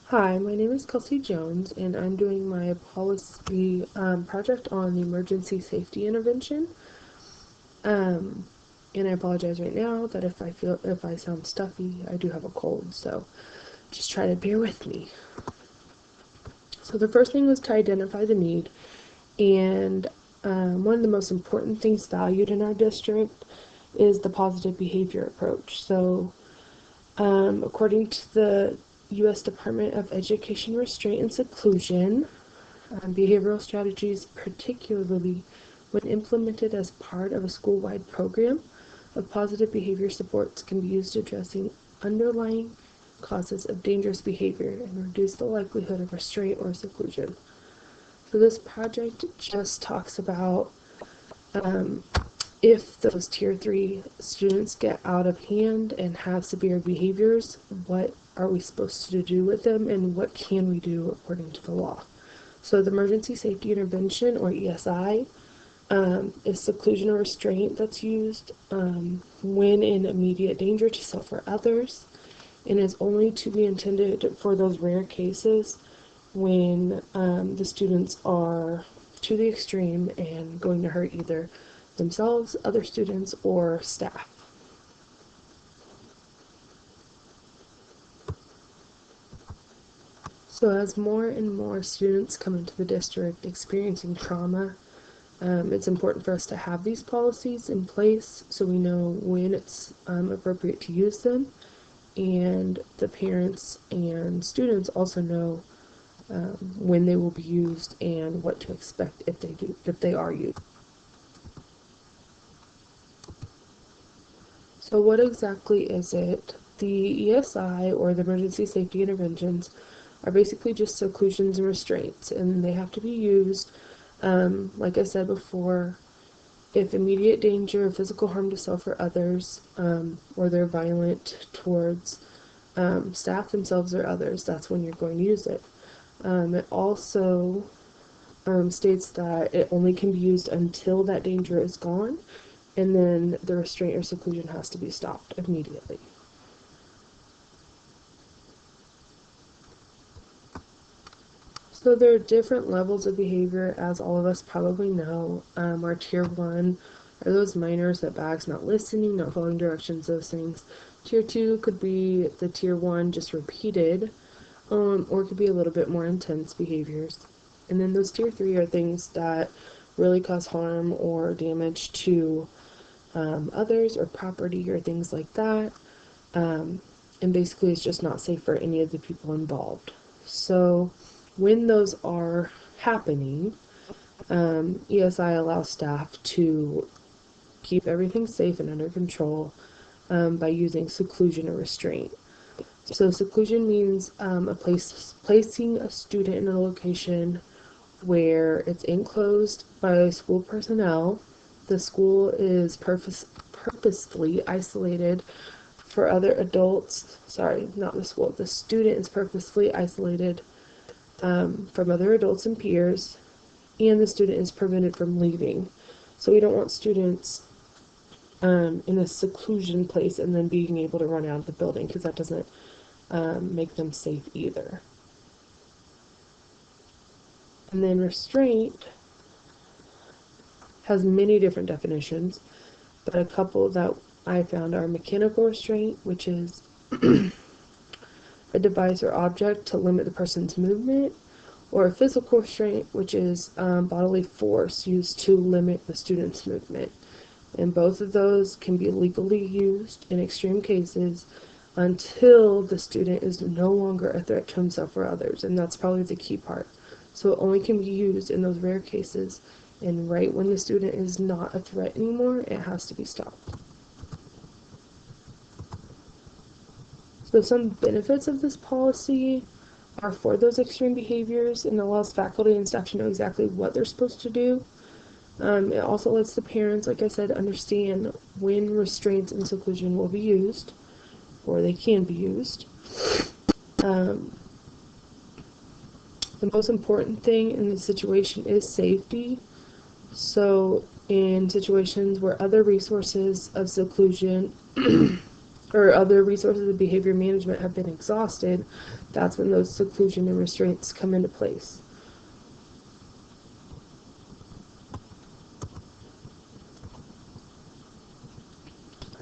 Hi, my name is Kelsey Jones, and I'm doing my policy project on emergency safety intervention. Um, and I apologize right now that if I sound stuffy, I do have a cold, so just try to bear with me. So the first thing was to identify the need, and one of the most important things valued in our district is the positive behavior approach. So according to the U.S. Department of Education Restraint and Seclusion, behavioral strategies, particularly when implemented as part of a school-wide program of positive behavior supports, can be used addressing underlying causes of dangerous behavior and reduce the likelihood of restraint or seclusion. So this project just talks about um, if those tier 3 students get out of hand and have severe behaviors, what are we supposed to do with them and what can we do according to the law? So the emergency safety intervention, or ESI, is seclusion or restraint that's used when in immediate danger to self or others, and is only to be intended for those rare cases when the students are to the extreme and going to hurt either themselves, other students, or staff. So as more and more students come into the district experiencing trauma, it's important for us to have these policies in place so we know when it's appropriate to use them, and the parents and students also know when they will be used and what to expect if they are used. So what exactly is it? The ESI, or the emergency safety interventions, are basically just seclusions and restraints, and they have to be used, like I said before, if immediate danger of physical harm to self or others, or they're violent towards staff themselves or others, that's when you're going to use it. It also states that it only can be used until that danger is gone, and then the restraint or seclusion has to be stopped immediately. So there are different levels of behavior, as all of us probably know. Our tier 1 are those minors, that bags, not listening, not following directions, those things. Tier 2 could be the tier 1 just repeated, or it could be a little bit more intense behaviors. And then those tier 3 are things that really cause harm or damage to others or property or things like that. And basically it's just not safe for any of the people involved. So when those are happening, ESI allows staff to keep everything safe and under control by using seclusion or restraint. So seclusion means placing a student in a location where it's enclosed by school personnel. The school is purposefully isolated for other adults. Sorry, not the school. The student is purposefully isolated from other adults and peers, and the student is prevented from leaving. So we don't want students in a seclusion place and then being able to run out of the building, because that doesn't make them safe either. And then restraint has many different definitions, but a couple that I found are mechanical restraint, which is a device or object to limit the person's movement, or a physical restraint, which is bodily force used to limit the student's movement. And both of those can be legally used in extreme cases until the student is no longer a threat to himself or others, and that's probably the key part. So it only can be used in those rare cases, and right when the student is not a threat anymore, it has to be stopped. So some benefits of this policy are for those extreme behaviors, and allows faculty and staff to know exactly what they're supposed to do. It also lets the parents, like I said, understand when restraints and seclusion will be used, or they can be used. The most important thing in the situation is safety. So in situations where other resources of seclusion or other resources of behavior management have been exhausted, that's when those seclusion and restraints come into place.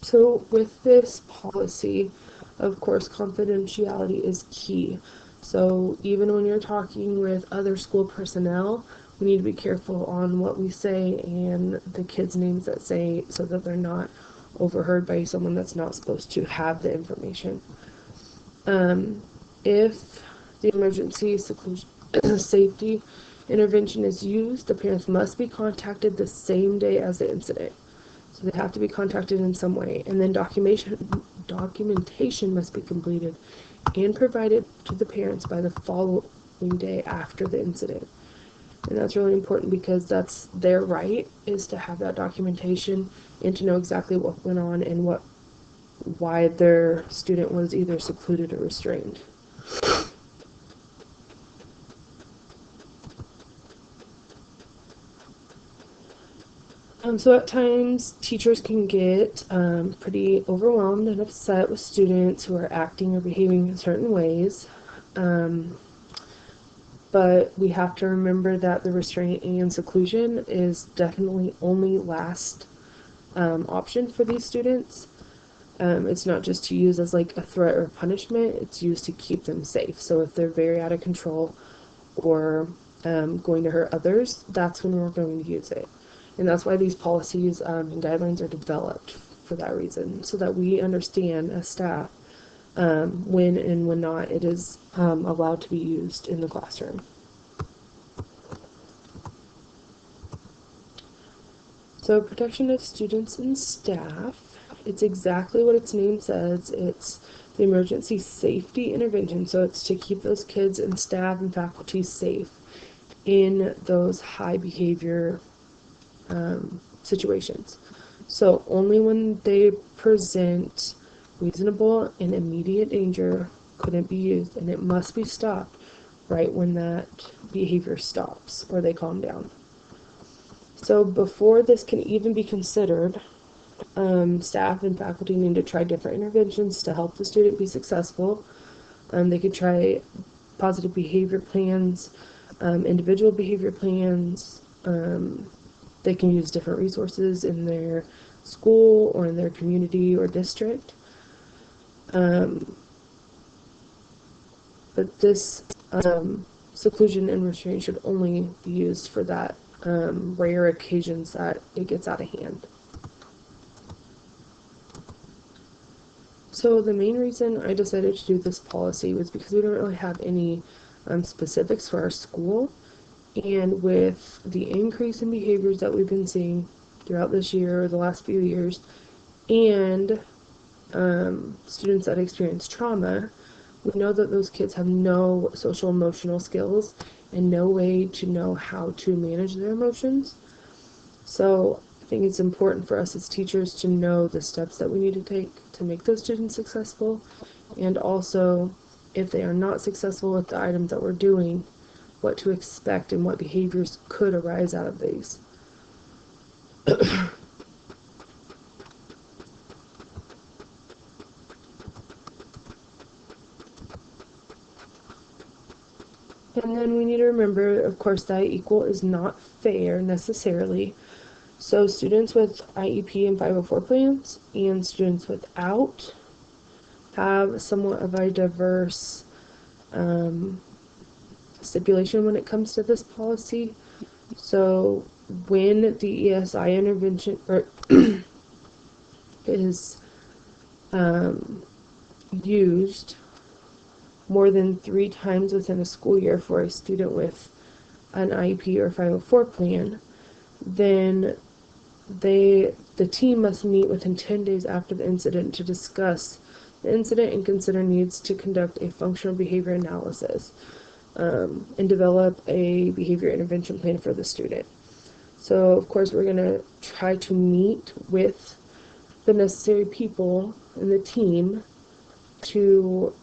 So with this policy, of course, confidentiality is key. So even when you're talking with other school personnel, we need to be careful on what we say and the kids' names that say, so that they're not overheard by someone that's not supposed to have the information. If the emergency seclusion safety intervention is used, the parents must be contacted the same day as the incident. So they have to be contacted in some way, and then documentation must be completed and provided to the parents by the following day after the incident. And that's really important because that's their right, is to have that documentation and to know exactly what went on and why their student was either secluded or restrained. So at times, teachers can get pretty overwhelmed and upset with students who are acting or behaving in certain ways. But we have to remember that the restraint and seclusion is definitely only last option for these students. It's not just to use as like a threat or punishment, it's used to keep them safe. So if they're very out of control or going to hurt others, that's when we're going to use it. And that's why these policies and guidelines are developed for that reason, so that we understand as staff when and when not it is allowed to be used in the classroom. So protection of students and staff, it's exactly what its name says. It's the emergency safety intervention. So it's to keep those kids and staff and faculty safe in those high behavior situations. So only when they present reasonable and immediate danger could it be used, and it must be stopped right when that behavior stops or they calm down. So before this can even be considered, staff and faculty need to try different interventions to help the student be successful. They could try positive behavior plans, individual behavior plans. They can use different resources in their school or in their community or district. But this seclusion and restraint should only be used for that rare occasions that it gets out of hand. So the main reason I decided to do this policy was because we don't really have any specifics for our school. And with the increase in behaviors that we've been seeing throughout this year or the last few years, and students that experience trauma, we know that those kids have no social emotional skills and no way to know how to manage their emotions. So I think it's important for us as teachers to know the steps that we need to take to make those students successful, and also if they are not successful with the items that we're doing, what to expect and what behaviors could arise out of these. And then we need to remember, of course, that equal is not fair necessarily. So students with IEP and 504 plans and students without have somewhat of a diverse stipulation when it comes to this policy. So when the ESI intervention is used more than 3 times within a school year for a student with an IEP or 504 plan, then the team must meet within 10 days after the incident to discuss the incident and consider needs to conduct a functional behavior analysis and develop a behavior intervention plan for the student. So of course we're going to try to meet with the necessary people in the team to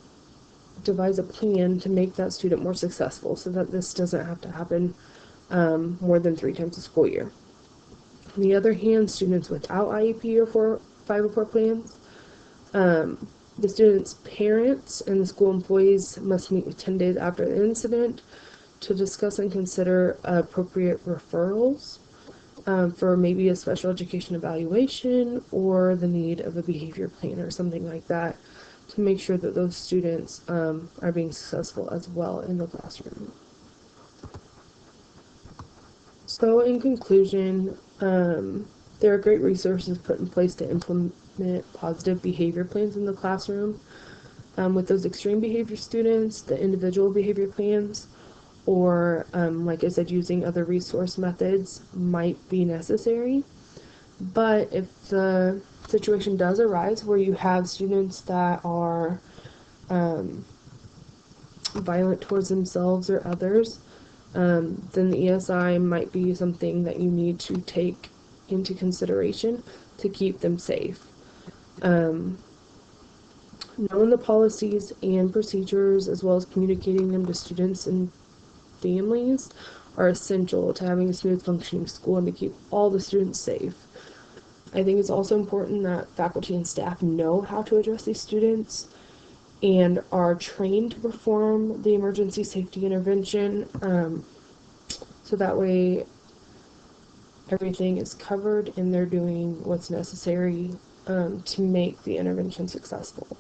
devise a plan to make that student more successful so that this doesn't have to happen more than 3 times a school year. On the other hand, students without IEP or 504 plans, The students' parents and the school employees must meet 10 days after the incident to discuss and consider appropriate referrals for maybe a special education evaluation or the need of a behavior plan or something like that to make sure that those students are being successful as well in the classroom. So, in conclusion, there are great resources put in place to implement positive behavior plans in the classroom. With those extreme behavior students, the individual behavior plans, or like I said, using other resource methods might be necessary. But if the situation does arise where you have students that are violent towards themselves or others, then the ESI might be something that you need to take into consideration to keep them safe. Um, Knowing the policies and procedures, as well as communicating them to students and families, are essential to having a smooth functioning school and to keep all the students safe. I think it's also important that faculty and staff know how to address these students and are trained to perform the emergency safety intervention, so that way everything is covered and they're doing what's necessary to make the intervention successful.